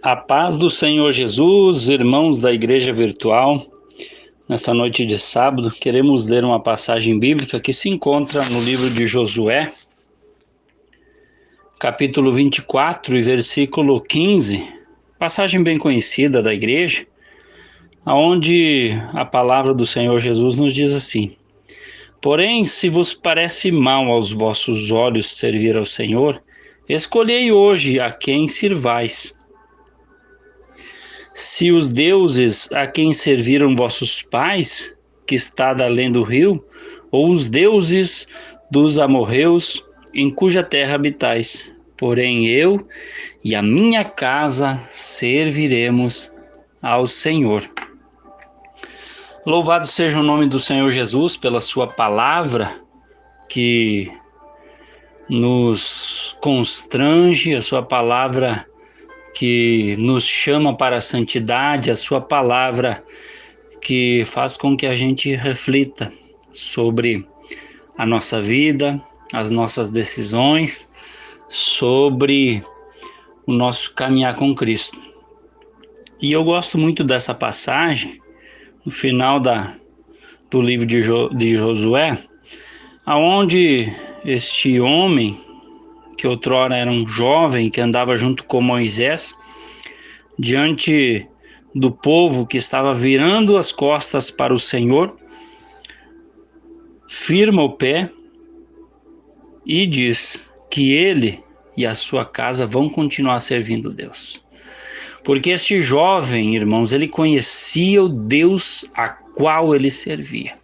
A paz do Senhor Jesus, irmãos da Igreja Virtual. Nessa noite de sábado, queremos ler uma passagem bíblica que se encontra no livro de Josué, capítulo 24 e versículo 15. Passagem bem conhecida da igreja, onde a palavra do Senhor Jesus nos diz assim: Porém, se vos parece mal aos vossos olhos servir ao Senhor, escolhei hoje a quem sirvais. Se os deuses a quem serviram vossos pais, que está além do rio, ou os deuses dos amorreus, em cuja terra habitais. Porém eu e a minha casa serviremos ao Senhor. Louvado seja o nome do Senhor Jesus pela sua palavra, que nos constrange, a sua palavra que nos chama para a santidade, a sua palavra que faz com que a gente reflita sobre a nossa vida, as nossas decisões, sobre o nosso caminhar com Cristo. E eu gosto muito dessa passagem, no final do livro de Josué, aonde este homem, que outrora era um jovem que andava junto com Moisés, diante do povo que estava virando as costas para o Senhor, firma o pé e diz que ele e a sua casa vão continuar servindo Deus. Porque este jovem, irmãos, ele conhecia o Deus a qual ele servia.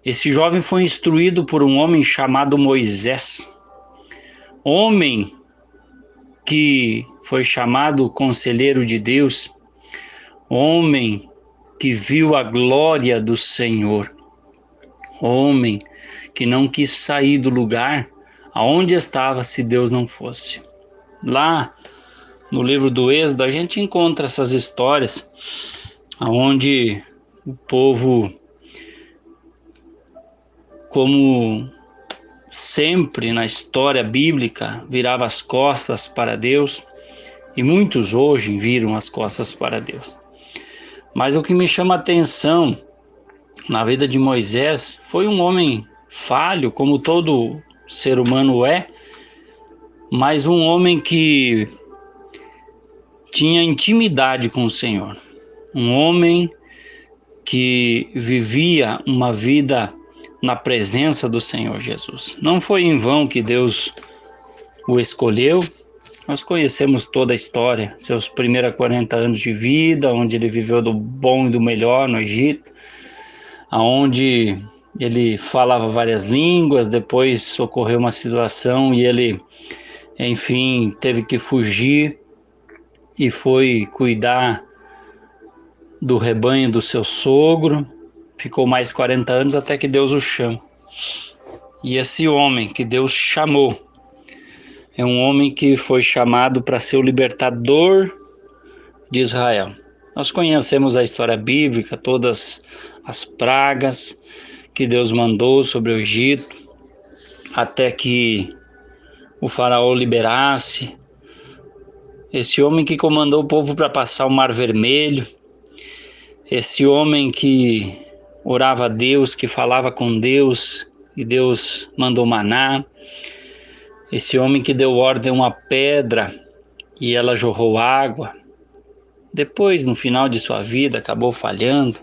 Esse jovem foi instruído por um homem chamado Moisés, homem que foi chamado conselheiro de Deus, homem que viu a glória do Senhor, homem que não quis sair do lugar aonde estava se Deus não fosse. Lá no livro do Êxodo a gente encontra essas histórias aonde o povo, como sempre na história bíblica, virava as costas para Deus, e muitos hoje viram as costas para Deus. Mas o que me chama a atenção na vida de Moisés foi um homem falho, como todo ser humano é, mas um homem que tinha intimidade com o Senhor, um homem que vivia uma vida na presença do Senhor Jesus. Não foi em vão que Deus o escolheu. Nós conhecemos toda a história, seus primeiros 40 anos de vida, onde ele viveu do bom e do melhor no Egito, onde ele falava várias línguas. Depois ocorreu uma situação e ele, enfim, teve que fugir e foi cuidar do rebanho do seu sogro. Ficou mais 40 anos até que Deus o chama. E esse homem que Deus chamou é um homem que foi chamado para ser o libertador de Israel. Nós conhecemos a história bíblica, todas as pragas que Deus mandou sobre o Egito, até que o faraó liberasse. Esse homem que comandou o povo para passar o Mar Vermelho, esse homem que orava a Deus, que falava com Deus, e Deus mandou maná. Esse homem que deu ordem a uma pedra e ela jorrou água. Depois, no final de sua vida, acabou falhando.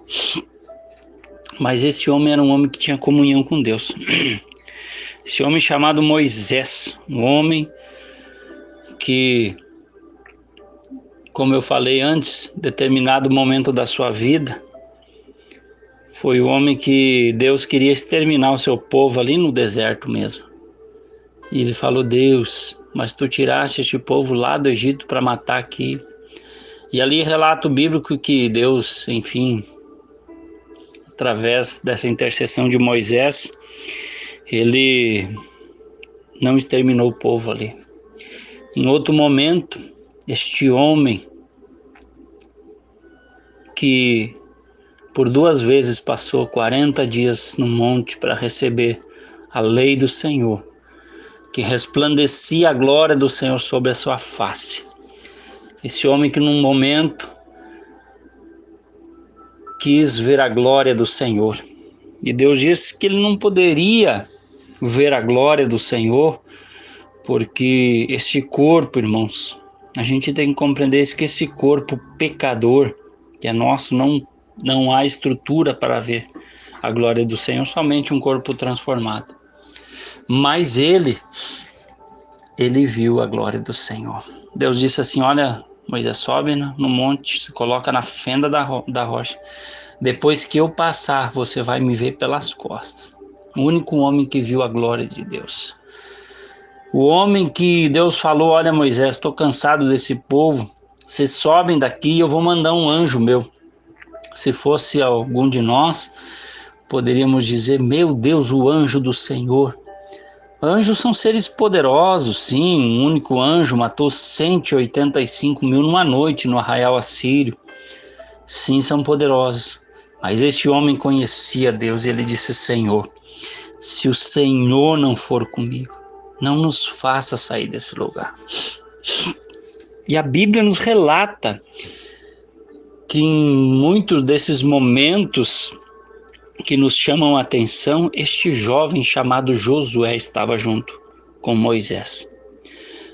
Mas esse homem era um homem que tinha comunhão com Deus. Esse homem chamado Moisés, um homem que, como eu falei antes, em determinado momento da sua vida, foi o homem que Deus queria exterminar o seu povo ali no deserto mesmo. E ele falou: Deus, mas tu tiraste este povo lá do Egito para matar aqui. E ali relata o bíblico que Deus, enfim, através dessa intercessão de Moisés, ele não exterminou o povo ali. Em outro momento, este homem que por 2 vezes passou 40 dias no monte para receber a lei do Senhor, que resplandecia a glória do Senhor sobre a sua face. Esse homem que num momento quis ver a glória do Senhor. E Deus disse que ele não poderia ver a glória do Senhor, porque este corpo, irmãos, a gente tem que compreender que esse corpo pecador, que é nosso, não há estrutura para ver a glória do Senhor, somente um corpo transformado. Mas ele viu a glória do Senhor. Deus disse assim: olha, Moisés, sobe no monte, se coloca na fenda da rocha. Depois que eu passar, você vai me ver pelas costas. O único homem que viu a glória de Deus. O homem que Deus falou: olha, Moisés, estou cansado desse povo, vocês sobem daqui e eu vou mandar um anjo meu. Se fosse algum de nós, poderíamos dizer: meu Deus, o anjo do Senhor. Anjos são seres poderosos, sim. Um único anjo matou 185 mil numa noite no arraial assírio. Sim, são poderosos. Mas este homem conhecia Deus e ele disse: Senhor, se o Senhor não for comigo, não nos faça sair desse lugar. E a Bíblia nos relata que em muitos desses momentos que nos chamam a atenção, este jovem chamado Josué estava junto com Moisés,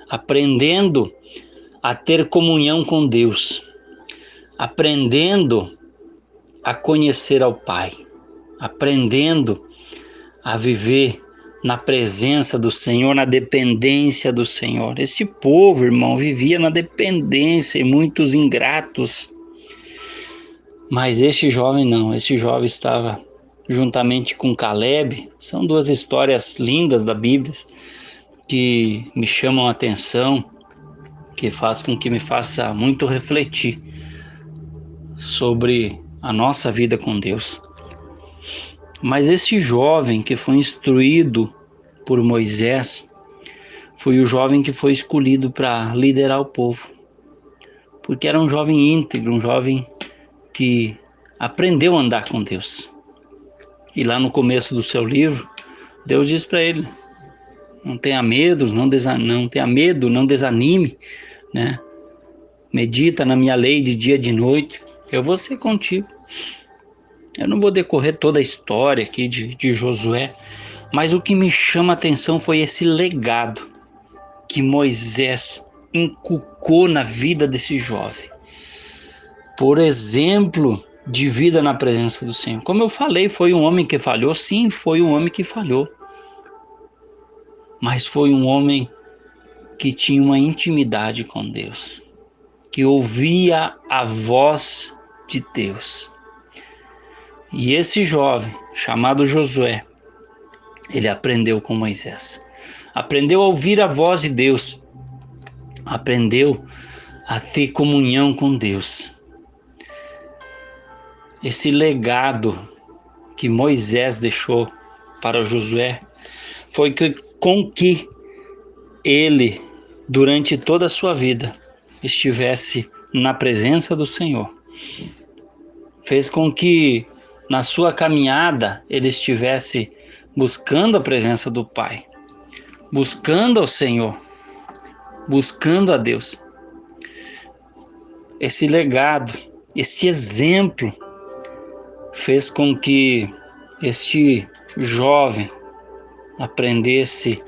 aprendendo a ter comunhão com Deus, aprendendo a conhecer ao Pai, aprendendo a viver na presença do Senhor, na dependência do Senhor. Esse povo, irmão, vivia na dependência e muitos ingratos. Mas este jovem não, este jovem estava juntamente com Caleb. São duas histórias lindas da Bíblia que me chamam a atenção, que faz com que me faça muito refletir sobre a nossa vida com Deus. Mas esse jovem que foi instruído por Moisés foi o jovem que foi escolhido para liderar o povo, porque era um jovem íntegro, um jovem que aprendeu a andar com Deus. E lá no começo do seu livro, Deus diz para ele: não tenha medo, não desanime, né? Medita na minha lei de dia e de noite, eu vou ser contigo. Eu não vou decorrer toda a história aqui de Josué, mas o que me chama a atenção foi esse legado que Moisés inculcou na vida desse jovem. Por exemplo de vida na presença do Senhor. Como eu falei, foi um homem que falhou? Sim, foi um homem que falhou. Mas foi um homem que tinha uma intimidade com Deus, que ouvia a voz de Deus. E esse jovem, chamado Josué, ele aprendeu com Moisés. Aprendeu a ouvir a voz de Deus. Aprendeu a ter comunhão com Deus. Esse legado que Moisés deixou para Josué foi com que ele, durante toda a sua vida, estivesse na presença do Senhor. Fez com que na sua caminhada ele estivesse buscando a presença do Pai, buscando ao Senhor, buscando a Deus. Esse legado, esse exemplo fez com que este jovem aprendesse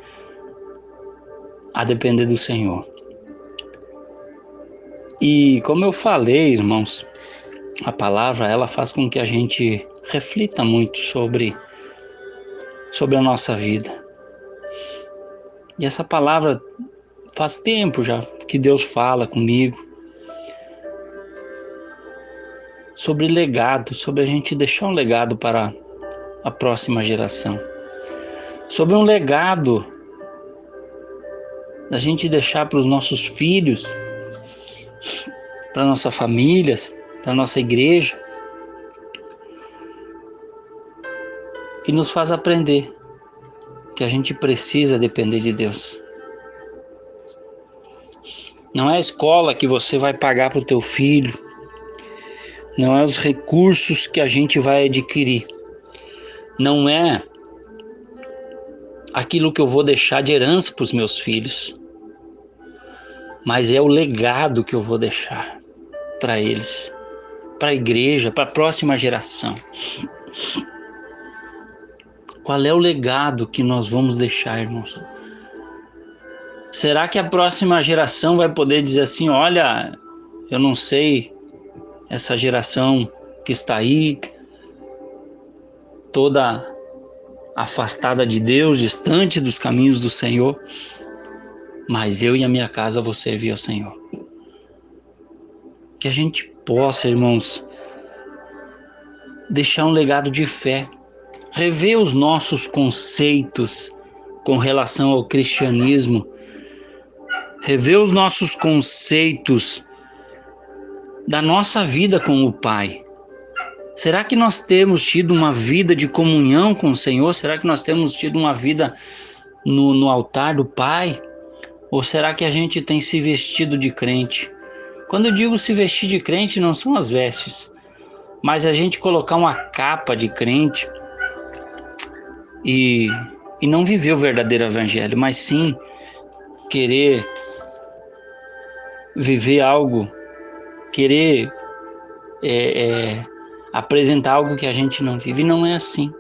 a depender do Senhor. E como eu falei, irmãos, a palavra ela faz com que a gente reflita muito sobre a nossa vida. E essa palavra faz tempo já que Deus fala comigo sobre legado, sobre a gente deixar um legado para a próxima geração. Sobre um legado da gente deixar para os nossos filhos, para nossas famílias, para nossa igreja. E nos faz aprender que a gente precisa depender de Deus. Não é a escola que você vai pagar para o teu filho, não é os recursos que a gente vai adquirir, não é aquilo que eu vou deixar de herança para os meus filhos, mas é o legado que eu vou deixar para eles, para a igreja, para a próxima geração. Qual é o legado que nós vamos deixar, irmãos? Será que a próxima geração vai poder dizer assim, olha, eu não sei, essa geração que está aí, toda afastada de Deus, distante dos caminhos do Senhor, mas eu e a minha casa vou servir ao Senhor. Que a gente possa, irmãos, deixar um legado de fé, rever os nossos conceitos com relação ao cristianismo, rever os nossos conceitos da nossa vida com o Pai. Será que nós temos tido uma vida de comunhão com o Senhor? Será que nós temos tido uma vida no altar do Pai? Ou será que a gente tem se vestido de crente? Quando eu digo se vestir de crente, não são as vestes, mas a gente colocar uma capa de crente e não viver o verdadeiro evangelho, mas sim querer viver algo, querer apresentar algo que a gente não vive. E não é assim.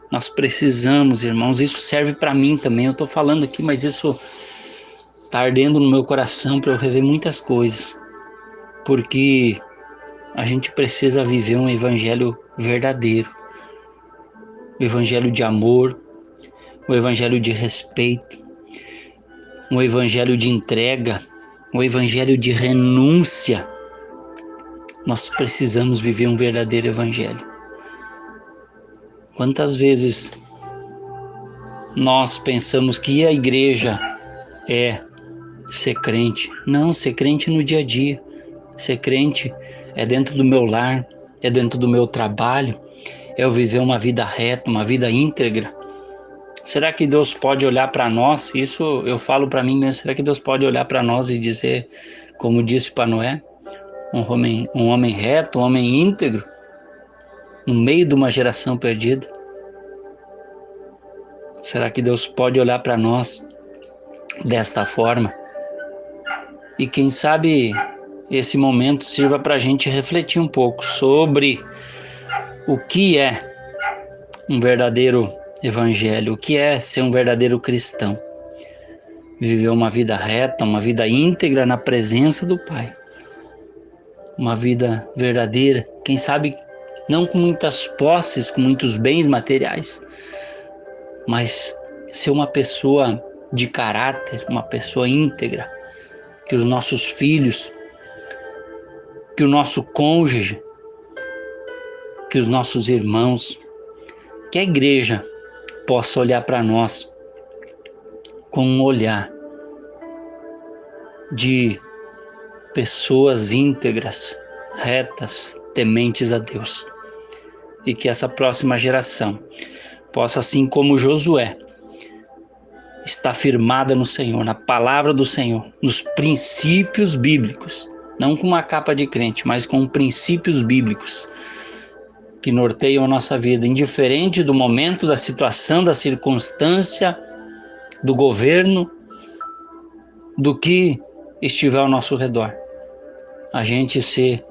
Nós precisamos, irmãos, isso serve para mim também. Eu estou falando aqui, mas isso está ardendo no meu coração para eu rever muitas coisas, porque a gente precisa viver um evangelho verdadeiro, um evangelho de amor, um evangelho de respeito, um evangelho de entrega, um evangelho de renúncia. Nós precisamos viver um verdadeiro evangelho. Quantas vezes nós pensamos que a igreja é ser crente? Não, ser crente no dia a dia. Ser crente é dentro do meu lar, é dentro do meu trabalho, é eu viver uma vida reta, uma vida íntegra. Será que Deus pode olhar para nós? Isso eu falo para mim mesmo. Será que Deus pode olhar para nós e dizer, como disse para Noé, um homem reto, um homem íntegro, no meio de uma geração perdida? Será que Deus pode olhar para nós desta forma? E quem sabe esse momento sirva para a gente refletir um pouco sobre o que é um verdadeiro evangelho, o que é ser um verdadeiro cristão. Viver uma vida reta, uma vida íntegra na presença do Pai. Uma vida verdadeira, quem sabe não com muitas posses, com muitos bens materiais, mas ser uma pessoa de caráter, uma pessoa íntegra, que os nossos filhos, que o nosso cônjuge, que os nossos irmãos, que a igreja possa olhar para nós com um olhar de pessoas íntegras, retas, tementes a Deus. E que essa próxima geração possa, assim como Josué, estar firmada no Senhor, na palavra do Senhor, nos princípios bíblicos, não com uma capa de crente, mas com princípios bíblicos que norteiam a nossa vida, indiferente do momento, da situação, da circunstância, do governo, do que estiver ao nosso redor. A gente ser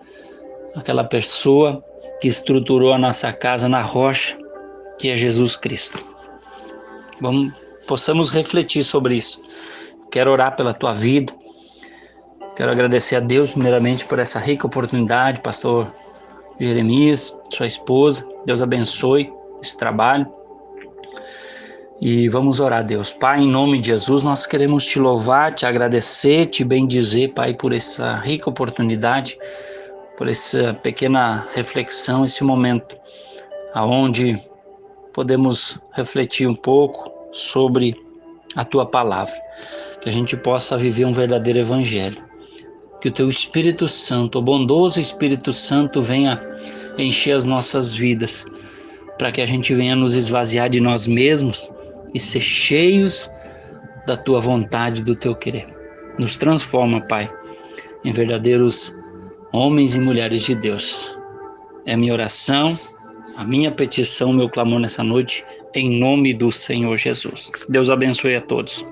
aquela pessoa que estruturou a nossa casa na rocha, que é Jesus Cristo. Possamos refletir sobre isso. Quero orar pela tua vida. Quero agradecer a Deus primeiramente por essa rica oportunidade, pastor Jeremias, sua esposa. Deus abençoe esse trabalho. E vamos orar, Deus. Pai, em nome de Jesus, nós queremos te louvar, te agradecer, te bendizer, Pai, por essa rica oportunidade, por essa pequena reflexão, esse momento aonde podemos refletir um pouco sobre a tua palavra, que a gente possa viver um verdadeiro evangelho, que o teu Espírito Santo, o bondoso Espírito Santo, venha encher as nossas vidas, para que a gente venha nos esvaziar de nós mesmos e ser cheios da tua vontade, do teu querer. Nos transforma, Pai, em verdadeiros homens e mulheres de Deus. É a minha oração, a minha petição, o meu clamor nessa noite, em nome do Senhor Jesus. Deus abençoe a todos.